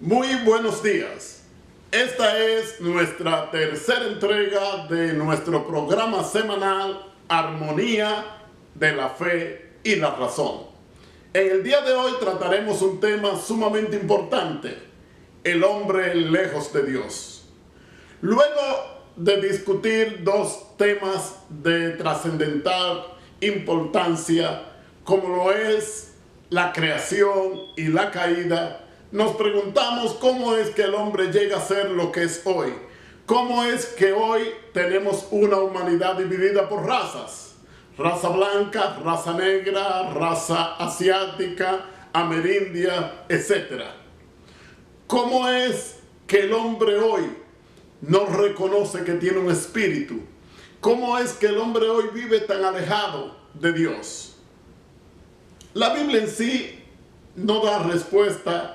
Muy buenos días. Esta es nuestra tercera entrega de nuestro programa semanal Armonía de la Fe y la Razón. En el día de hoy trataremos un tema sumamente importante: el hombre lejos de Dios. Luego de discutir dos temas de trascendental importancia, como lo es la creación y la caída, nos preguntamos cómo es que el hombre llega a ser lo que es hoy. ¿Cómo es que hoy tenemos una humanidad dividida por razas? Raza blanca, raza negra, raza asiática, amerindia, etc. ¿Cómo es que el hombre hoy no reconoce que tiene un espíritu? ¿Cómo es que el hombre hoy vive tan alejado de Dios? La Biblia en sí no da respuesta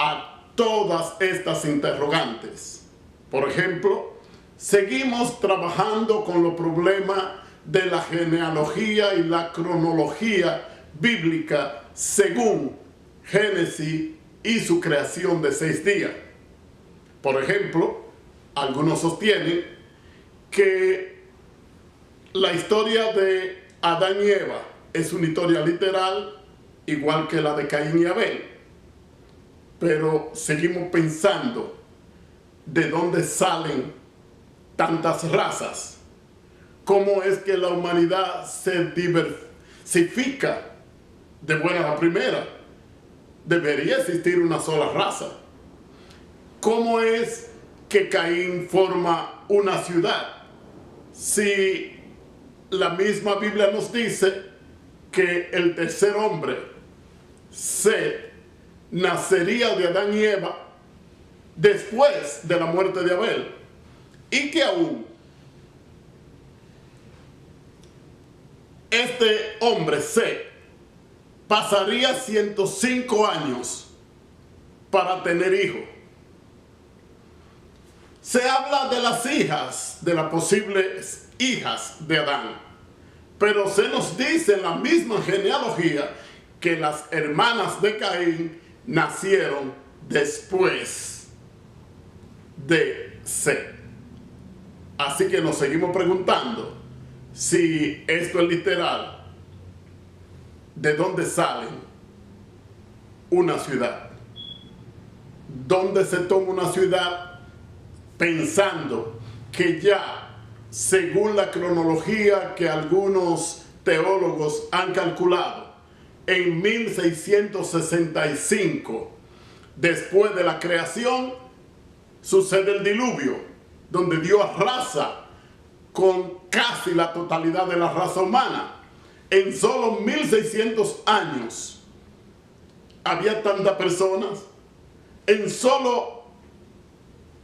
a todas estas interrogantes. Por ejemplo, seguimos trabajando con los problemas de la genealogía y la cronología bíblica según Génesis y su creación de 6 días. Por ejemplo, algunos sostienen que la historia de Adán y Eva es una historia literal, igual que la de Caín y Abel. Pero seguimos pensando, ¿de dónde salen tantas razas? ¿Cómo es que la humanidad se diversifica de buena a primera? Debería existir una sola raza. ¿Cómo es que Caín forma una ciudad? Si la misma Biblia nos dice que el tercer hombre, Set, nacería de Adán y Eva después de la muerte de Abel, y que aún este hombre, Set, pasaría 105 años para tener hijos. Se habla de las hijas, de las posibles hijas de Adán, pero se nos dice en la misma genealogía que las hermanas de Caín nacieron después de Set. Así que nos seguimos preguntando si esto es literal. ¿De dónde sale una ciudad? ¿Dónde se toma una ciudad pensando que ya, según la cronología que algunos teólogos han calculado, en 1665, después de la creación, sucede el diluvio, donde Dios arrasa con casi la totalidad de la raza humana? En solo 1600 años había tantas personas. En solo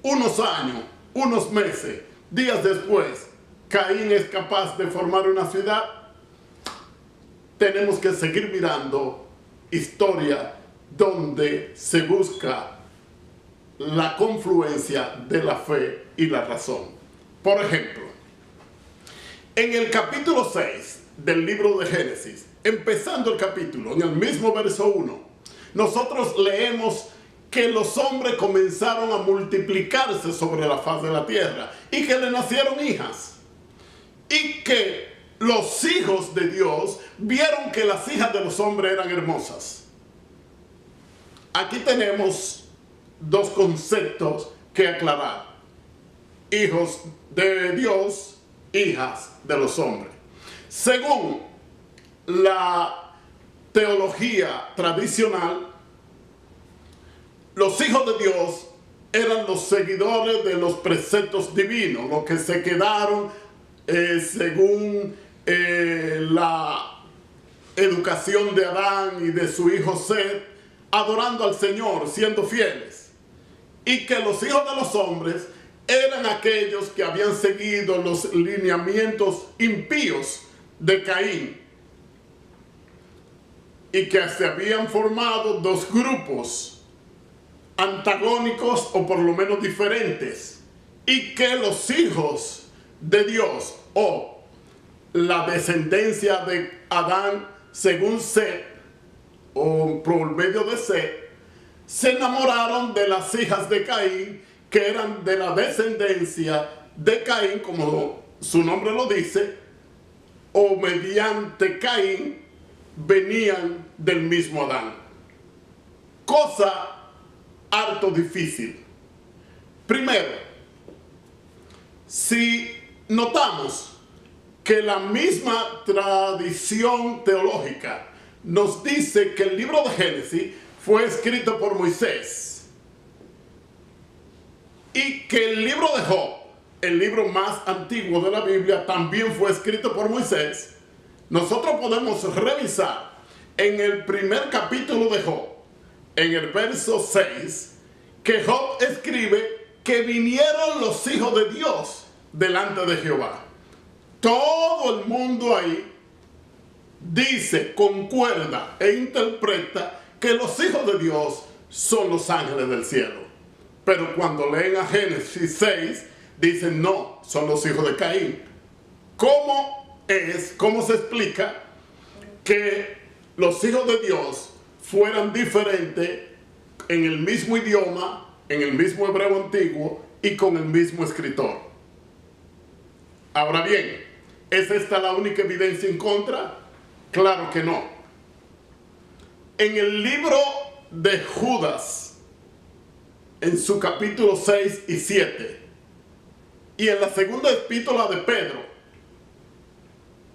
unos años, unos meses, días después, Caín es capaz de formar una ciudad. Tenemos que seguir mirando historia donde se busca la confluencia de la fe y la razón. Por ejemplo, en el capítulo 6 del libro de Génesis, empezando el capítulo, en el mismo verso 1, nosotros leemos que los hombres comenzaron a multiplicarse sobre la faz de la tierra y que le nacieron hijas, y que los hijos de Dios vieron que las hijas de los hombres eran hermosas. Aquí tenemos dos conceptos que aclarar: hijos de Dios, hijas de los hombres. Según la teología tradicional, los hijos de Dios eran los seguidores de los preceptos divinos, los que se quedaron según la educación de Adán y de su hijo Set, adorando al Señor, siendo fieles. Y que los hijos de los hombres eran aquellos que habían seguido los lineamientos impíos de Caín, y que se habían formado dos grupos antagónicos, o por lo menos diferentes, y que los hijos de Dios, o la descendencia de Adán según Set, o por medio de Set, se enamoraron de las hijas de Caín, que eran de la descendencia de Caín, como su nombre lo dice, o mediante Caín venían del mismo Adán. Cosa harto difícil. Primero, si notamos que la misma tradición teológica nos dice que el libro de Génesis fue escrito por Moisés y que el libro de Job, el libro más antiguo de la Biblia, también fue escrito por Moisés, nosotros podemos revisar en el primer capítulo de Job, en el verso 6, que Job escribe que vinieron los hijos de Dios delante de Jehová. Todo el mundo ahí dice, concuerda e interpreta que los hijos de Dios son los ángeles del cielo. Pero cuando leen a Génesis 6, dicen no, son los hijos de Caín. ¿Cómo se explica que los hijos de Dios fueran diferentes en el mismo idioma, en el mismo hebreo antiguo y con el mismo escritor? Ahora bien, ¿es esta la única evidencia en contra? Claro que no. En el libro de Judas, en su capítulo 6 y 7, y en la segunda epístola de Pedro,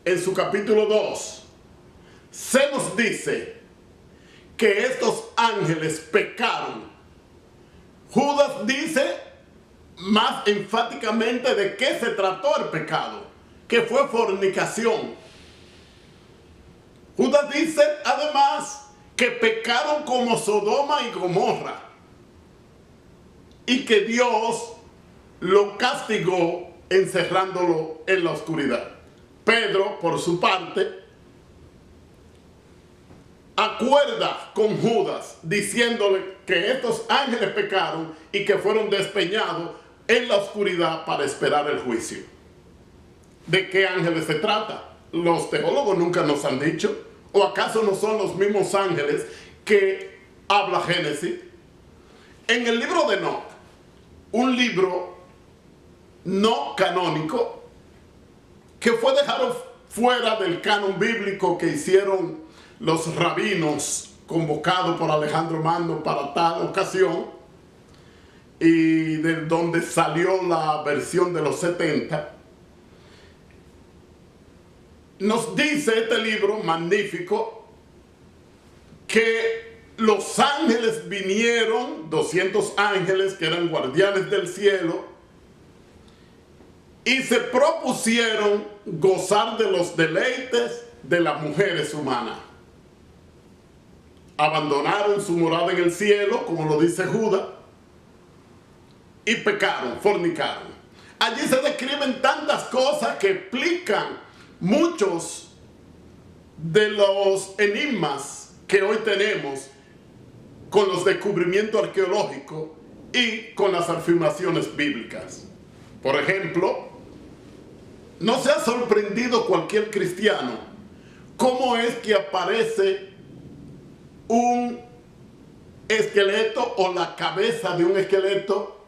en su capítulo 2, se nos dice que estos ángeles pecaron. Judas dice más enfáticamente de qué se trató el pecado, que fue fornicación. Judas dice además que pecaron como Sodoma y Gomorra y que Dios lo castigó encerrándolo en la oscuridad. Pedro, por su parte, acuerda con Judas diciéndole que estos ángeles pecaron y que fueron despeñados en la oscuridad para esperar el juicio. ¿De qué ángeles se trata? Los teólogos nunca nos han dicho. ¿O acaso no son los mismos ángeles que habla Génesis? En el libro de Enoc, un libro no canónico que fue dejado fuera del canon bíblico que hicieron los rabinos convocados por Alejandro Magno para tal ocasión, y de donde salió la versión de los 70, nos dice este libro magnífico que los ángeles vinieron, 200 ángeles que eran guardianes del cielo, y se propusieron gozar de los deleites de las mujeres humanas. Abandonaron su morada en el cielo, como lo dice Judas, y pecaron, fornicaron. Allí se describen tantas cosas que explican muchos de los enigmas que hoy tenemos con los descubrimientos arqueológicos y con las afirmaciones bíblicas. Por ejemplo, ¿no se ha sorprendido cualquier cristiano cómo es que aparece un esqueleto o la cabeza de un esqueleto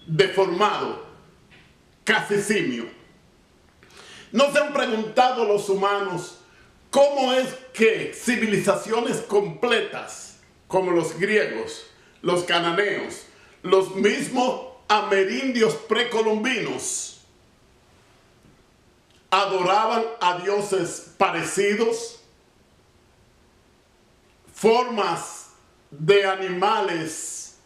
deformado, casi simio? ¿No se han preguntado los humanos cómo es que civilizaciones completas, como los griegos, los cananeos, los mismos amerindios precolombinos, adoraban a dioses parecidos, formas de animales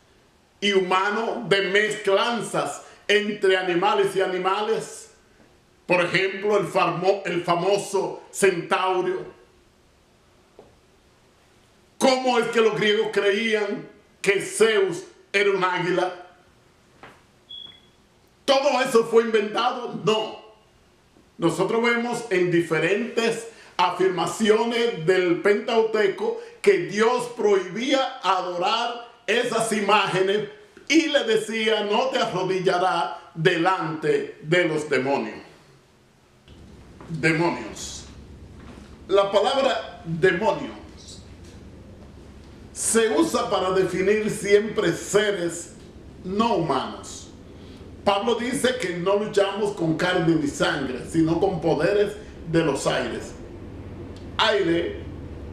y humanos, de mezclanzas entre animales y animales? Por ejemplo, el famoso centaurio. ¿Cómo es que los griegos creían que Zeus era un águila? ¿Todo eso fue inventado? No. Nosotros vemos en diferentes afirmaciones del Pentateuco que Dios prohibía adorar esas imágenes y le decía: no te arrodillarás delante de los demonios. Demonios. La palabra demonios se usa para definir siempre seres no humanos. Pablo dice que no luchamos con carne ni sangre, sino con poderes de los aires. Aire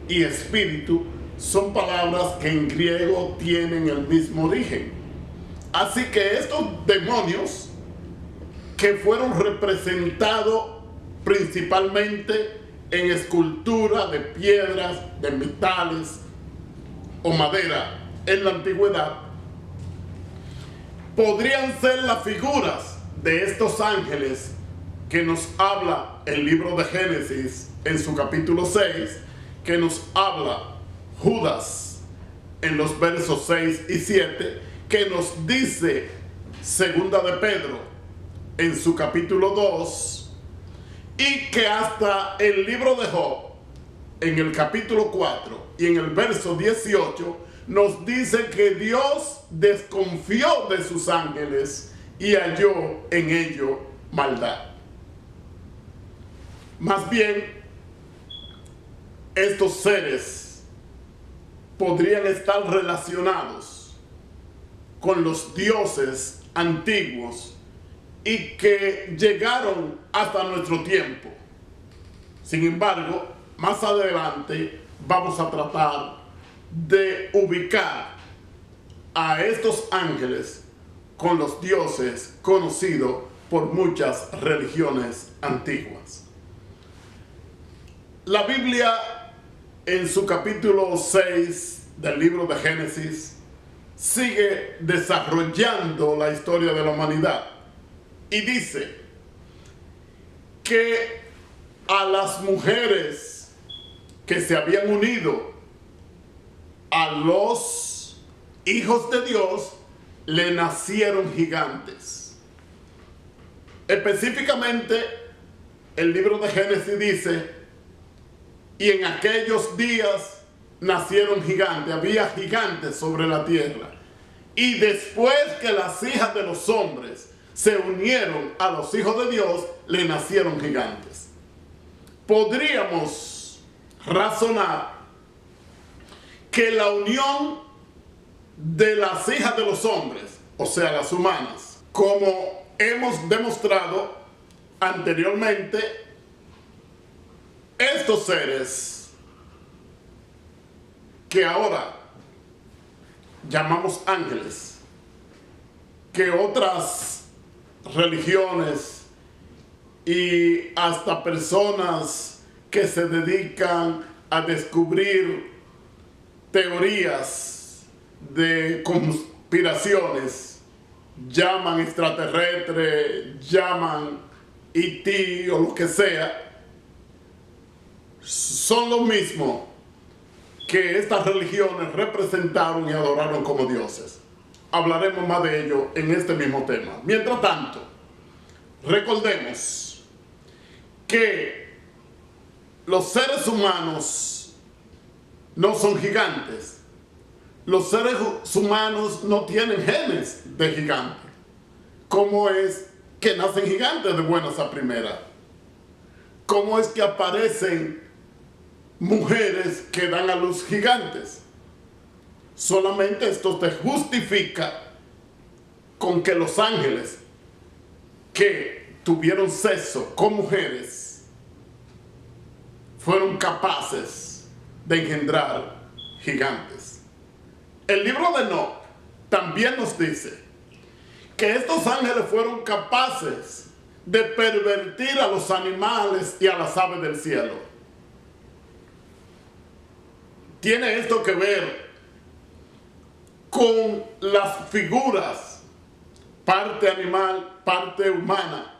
y espíritu son palabras que en griego tienen el mismo origen. Así que estos demonios que fueron representados principalmente en escultura de piedras, de metales o madera en la antigüedad, podrían ser las figuras de estos ángeles que nos habla el libro de Génesis en su capítulo 6, que nos habla Judas en los versos 6 y 7, que nos dice Segunda de Pedro en su capítulo 2, y que hasta el libro de Job en el capítulo 4 y en el verso 18 nos dice que Dios desconfió de sus ángeles y halló en ello maldad. Más bien, estos seres podrían estar relacionados con los dioses antiguos y que llegaron hasta nuestro tiempo. Sin embargo, más adelante vamos a tratar de ubicar a estos ángeles con los dioses conocidos por muchas religiones antiguas. La Biblia, en su capítulo 6 del libro de Génesis, sigue desarrollando la historia de la humanidad y dice que a las mujeres que se habían unido a los hijos de Dios le nacieron gigantes. Específicamente, el libro de Génesis dice: y en aquellos días nacieron gigantes, había gigantes sobre la tierra. Y después que las hijas de los hombres se unieron a los hijos de Dios, le nacieron gigantes. Podríamos razonar que la unión de las hijas de los hombres, o sea, las humanas, como hemos demostrado anteriormente, estos seres que ahora llamamos ángeles, que otras religiones y hasta personas que se dedican a descubrir teorías de conspiraciones llaman extraterrestre, llaman ET o lo que sea, son lo mismo que estas religiones representaron y adoraron como dioses. Hablaremos más de ello en este mismo tema. Mientras tanto, recordemos que los seres humanos no son gigantes. Los seres humanos no tienen genes de gigante. ¿Cómo es que nacen gigantes de buenas a primeras? ¿Cómo es que aparecen mujeres que dan a luz gigantes? Solamente esto te justifica con que los ángeles que tuvieron sexo con mujeres fueron capaces de engendrar gigantes. El libro de Enoc también nos dice que estos ángeles fueron capaces de pervertir a los animales y a las aves del cielo. Tiene esto que ver con las figuras, parte animal, parte humana,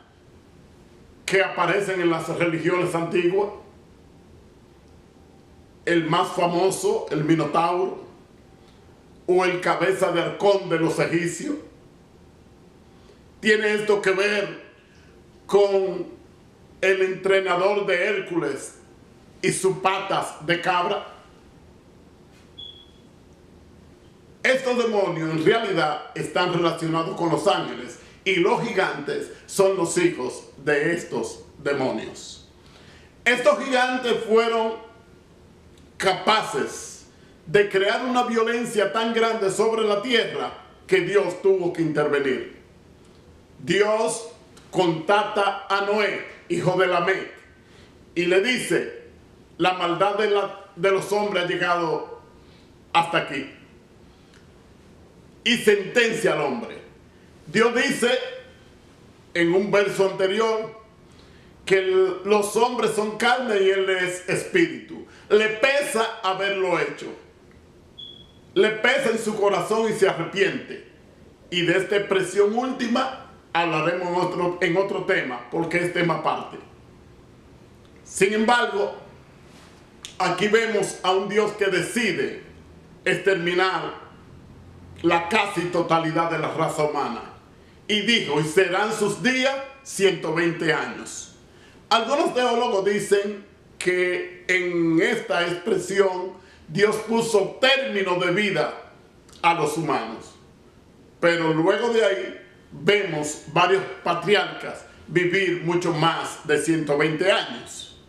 que aparecen en las religiones antiguas. El más famoso, el Minotauro, o el cabeza de halcón de los egipcios. Tiene esto que ver con el entrenador de Hércules y sus patas de cabra. Estos demonios en realidad están relacionados con los ángeles y los gigantes son los hijos de estos demonios. Estos gigantes fueron capaces de crear una violencia tan grande sobre la tierra que Dios tuvo que intervenir. Dios contacta a Noé, hijo de Lamec, y le dice: la maldad de los hombres ha llegado hasta aquí. Y sentencia al hombre. Dios dice en un verso anterior que los hombres son carne y Él es espíritu. Le pesa haberlo hecho. Le pesa en su corazón y se arrepiente. Y de esta expresión última hablaremos en otro tema, porque es tema aparte. Sin embargo, aquí vemos a un Dios que decide exterminar la casi totalidad de la raza humana. Y dijo: y serán sus días 120 años. Algunos teólogos dicen que en esta expresión Dios puso término de vida a los humanos. Pero luego de ahí vemos varios patriarcas vivir mucho más de 120 años.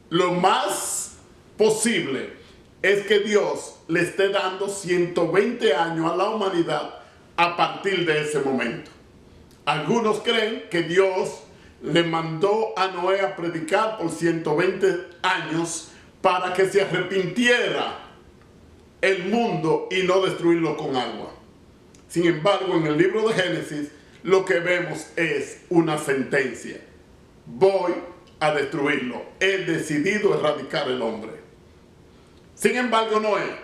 Lo más posible es que Dios le esté dando 120 años a la humanidad a partir de ese momento. Algunos creen que Dios le mandó a Noé a predicar por 120 años para que se arrepintiera el mundo y no destruirlo con agua. Sin embargo, en el libro de Génesis lo que vemos es una sentencia: voy a destruirlo, he decidido erradicar el hombre. Sin embargo, Noé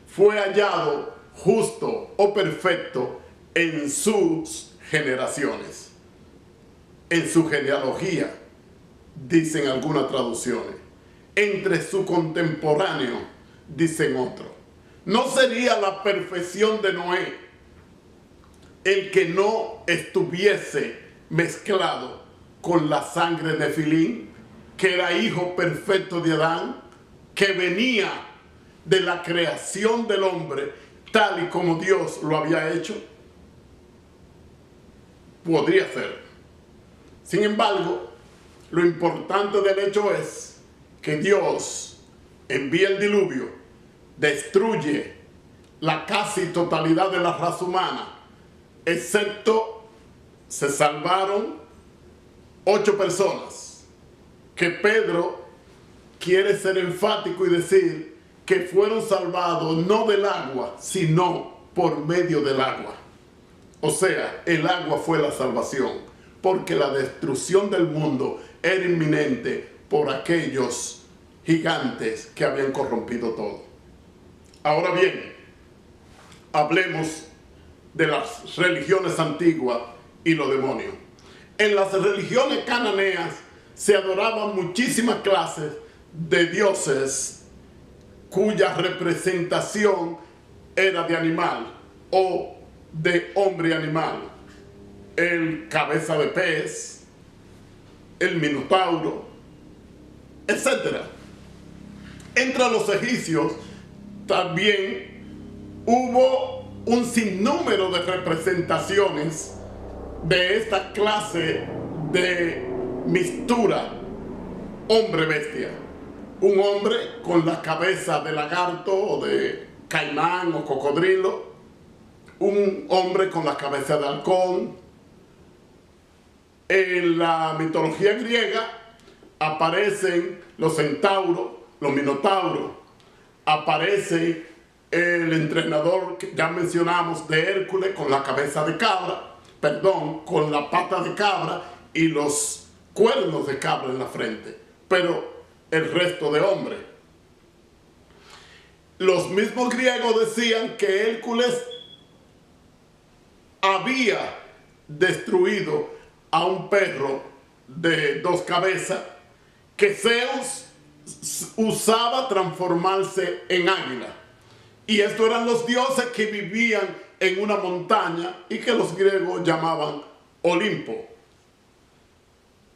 fue hallado justo o perfecto en sus generaciones, en su genealogía, dicen algunas traducciones, entre su contemporáneo, dicen otros. ¿No sería la perfección de Noé el que no estuviese mezclado con la sangre de Filín, que era hijo perfecto de Adán, que venía de la creación del hombre tal y como Dios lo había hecho? Podría ser. Sin embargo, lo importante del hecho es que Dios envía el diluvio, destruye la casi totalidad de la raza humana, excepto se salvaron 8 personas, que Pedro quiere ser enfático y decir que fueron salvados no del agua, sino por medio del agua. O sea, el agua fue la salvación, porque la destrucción del mundo era inminente por aquellos gigantes que habían corrompido todo. Ahora bien, hablemos de las religiones antiguas y los demonios. En las religiones cananeas se adoraban muchísimas clases de dioses cuya representación era de animal o de hombre animal. El cabeza de pez, el minotauro, etc. Entre los egipcios también hubo un sinnúmero de representaciones de esta clase de mistura hombre-bestia. Un hombre con la cabeza de lagarto o de caimán o cocodrilo, un hombre con la cabeza de halcón. En la mitología griega aparecen los centauros, los minotauros, aparece el entrenador que ya mencionamos de Hércules con la cabeza de cabra, con la pata de cabra y los cuernos de cabra en la frente, pero el resto de hombre. Los mismos griegos decían que Hércules había destruido a un perro de 2 cabezas que Zeus usaba transformarse en águila. Y estos eran los dioses que vivían en una montaña y que los griegos llamaban Olimpo.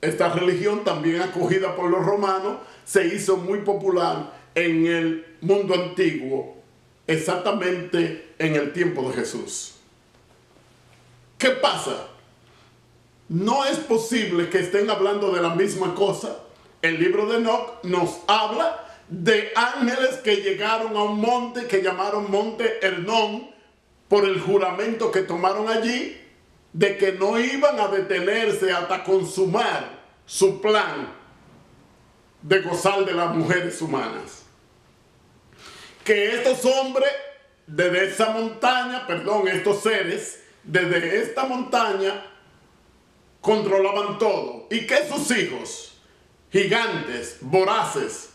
Esta religión, también acogida por los romanos, se hizo muy popular en el mundo antiguo, exactamente en el tiempo de Jesús. ¿Qué pasa? No es posible que estén hablando de la misma cosa. El libro de Enoc nos habla de ángeles que llegaron a un monte que llamaron Monte Hermón por el juramento que tomaron allí de que no iban a detenerse hasta consumar su plan de gozar de las mujeres humanas. Que estos hombres desde esa montaña, estos seres desde esta montaña controlaban todo, y que sus hijos, gigantes, voraces,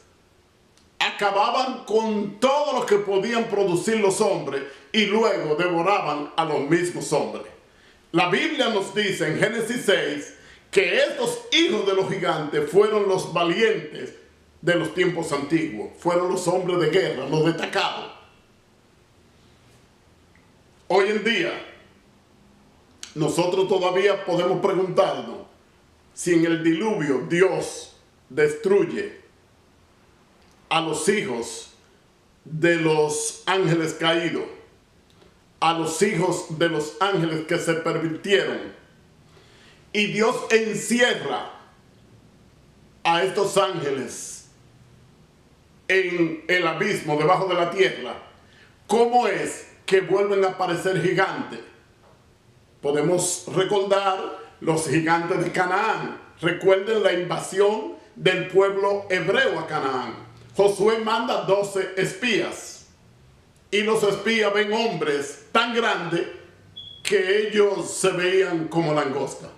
acababan con todo lo que podían producir los hombres y luego devoraban a los mismos hombres. La Biblia nos dice en Génesis 6 que estos hijos de los gigantes fueron los valientes de los tiempos antiguos, fueron los hombres de guerra, los destacados. Hoy en día, nosotros todavía podemos preguntarnos si en el diluvio Dios destruye a los hijos de los ángeles caídos, a los hijos de los ángeles que se pervirtieron, y Dios encierra a estos ángeles en el abismo debajo de la tierra. ¿Cómo es que vuelven a aparecer gigantes? Podemos recordar los gigantes de Canaán. Recuerden la invasión del pueblo hebreo a Canaán. Josué manda 12 espías y los espías ven hombres tan grandes que ellos se veían como langosta.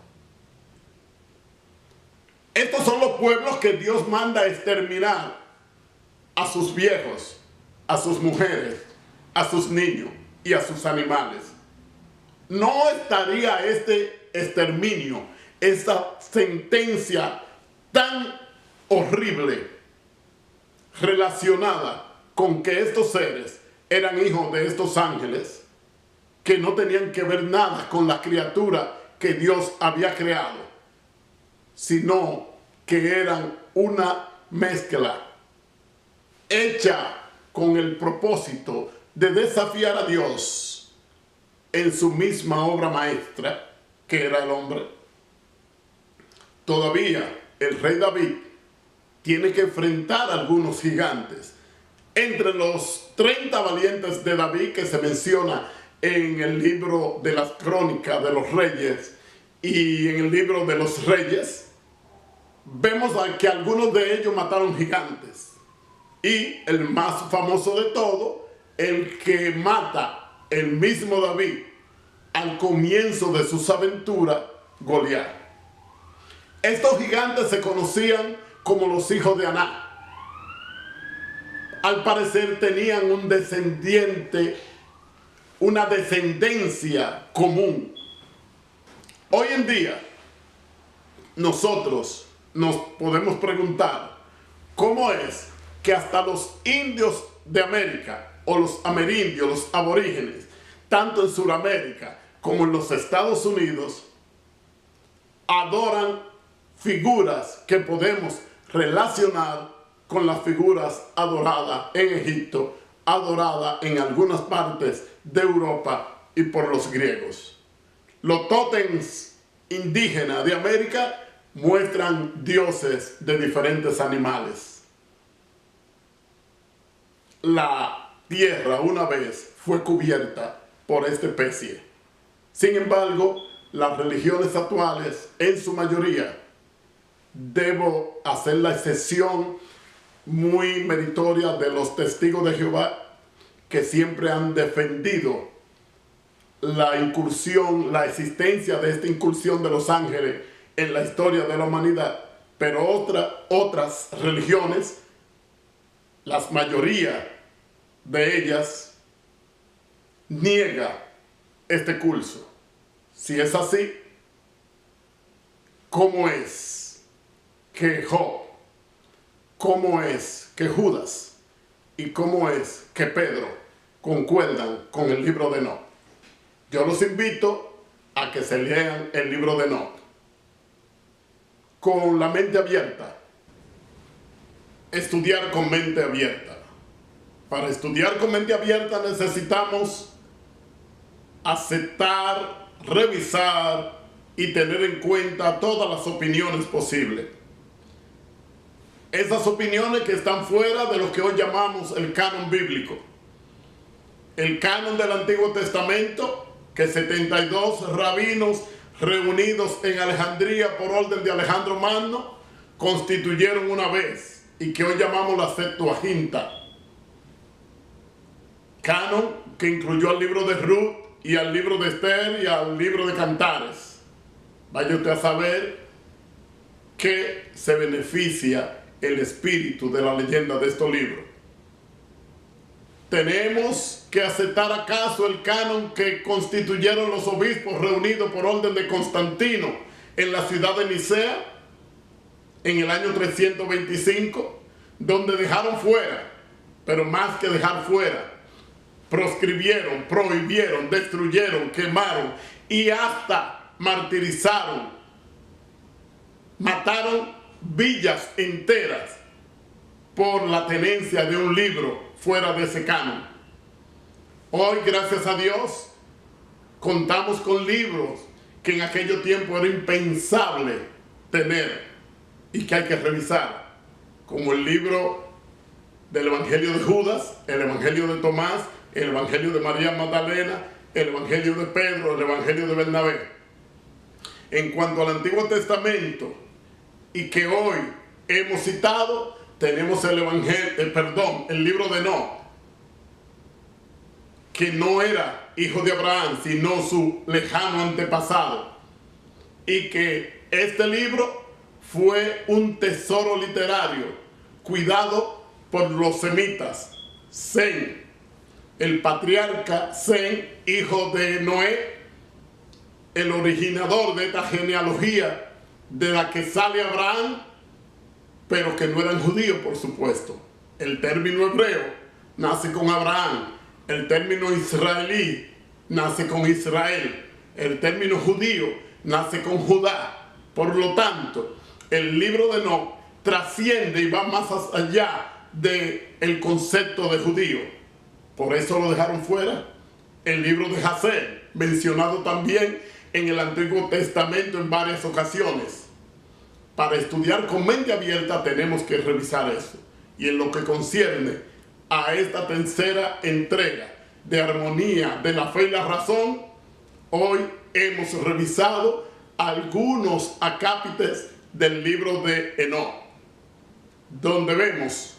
Estos son los pueblos que Dios manda a exterminar a sus viejos, a sus mujeres, a sus niños y a sus animales. ¿No estaría este exterminio, esta sentencia tan horrible relacionada con que estos seres eran hijos de estos ángeles que no tenían que ver nada con la criatura que Dios había creado, sino que eran una mezcla hecha con el propósito de desafiar a Dios en su misma obra maestra, que era el hombre? Todavía el rey David tiene que enfrentar a algunos gigantes. Entre los 30 valientes de David que se menciona en el libro de las crónicas de los reyes y en el libro de los reyes, vemos que algunos de ellos mataron gigantes. Y el más famoso de todo, el que mata el mismo David al comienzo de sus aventuras, Goliat. Estos gigantes se conocían como los hijos de Aná. Al parecer tenían un descendiente, una descendencia común. Hoy en día, nosotros nos podemos preguntar cómo es que hasta los indios de América, o los amerindios, los aborígenes, tanto en Sudamérica como en los Estados Unidos, adoran figuras que podemos relacionar con las figuras adoradas en Egipto, adoradas en algunas partes de Europa y por los griegos. Los tótems indígenas de América muestran dioses de diferentes animales. La tierra una vez fue cubierta por esta especie. Sin embargo, las religiones actuales, en su mayoría, debo hacer la excepción muy meritoria de los testigos de Jehová, que siempre han defendido la incursión, la existencia de esta incursión de los ángeles en la historia de la humanidad. Pero otras religiones, la mayoría de ellas, niega este curso. Si es así, ¿cómo es que Job, cómo es que Judas y cómo es que Pedro concuerdan con el libro de Enoc? Yo los invito a que se lean el libro de Enoc con la mente abierta. Estudiar con mente abierta. Para estudiar con mente abierta necesitamos aceptar, revisar y tener en cuenta todas las opiniones posibles. esas opiniones que están fuera de lo que hoy llamamos el canon bíblico. El canon del Antiguo Testamento, que 72 rabinos reunidos en Alejandría por orden de Alejandro Magno constituyeron una vez, y que hoy llamamos la Septuaginta. Canon que incluyó al libro de Ruth y al libro de Esther y al libro de Cantares. Vaya usted a saber que se beneficia el espíritu de la leyenda de estos libros. ¿Tenemos que aceptar acaso el canon que constituyeron los obispos reunidos por orden de Constantino en la ciudad de Nicea en el año 325, donde dejaron fuera, pero más que dejar fuera, proscribieron, prohibieron, destruyeron, quemaron y hasta martirizaron, mataron villas enteras por la tenencia de un libro fuera de ese canon? Hoy, gracias a Dios, contamos con libros que en aquellos tiempos era impensable tener y que hay que revisar, como el libro del Evangelio de Judas, el Evangelio de Tomás, el Evangelio de María Magdalena, el Evangelio de Pedro, el Evangelio de Bernabé. En cuanto al Antiguo Testamento, y que hoy hemos citado, tenemos el libro de Enoc, que no era hijo de Abraham, sino su lejano antepasado, y que este libro fue un tesoro literario cuidado por los semitas. Sem, el patriarca Sem, hijo de Noé, el originador de esta genealogía de la que sale Abraham, pero que no eran judíos, por supuesto. El término hebreo nace con Abraham, el término israelí nace con Israel, el término judío nace con Judá. Por lo tanto, el libro de Enoc trasciende y va más allá del concepto de judío. Por eso lo dejaron fuera. El libro de Jacer, mencionado también en el Antiguo Testamento en varias ocasiones. Para estudiar con mente abierta tenemos que revisar eso. Y en lo que concierne a esta tercera entrega de Armonía de la Fe y la Razón, hoy hemos revisado algunos acápites del libro de Enoc, donde vemos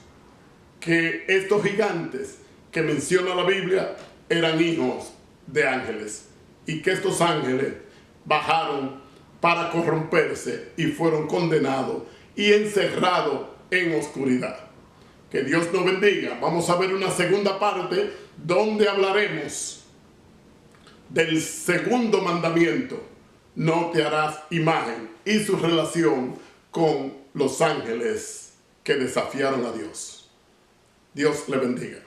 que estos gigantes que menciona la Biblia eran hijos de ángeles, y que estos ángeles bajaron para corromperse y fueron condenados y encerrados en oscuridad. Que Dios nos bendiga. Vamos a ver una segunda parte donde hablaremos del segundo mandamiento: no te harás imagen, y su relación con los ángeles que desafiaron a Dios. Dios le bendiga.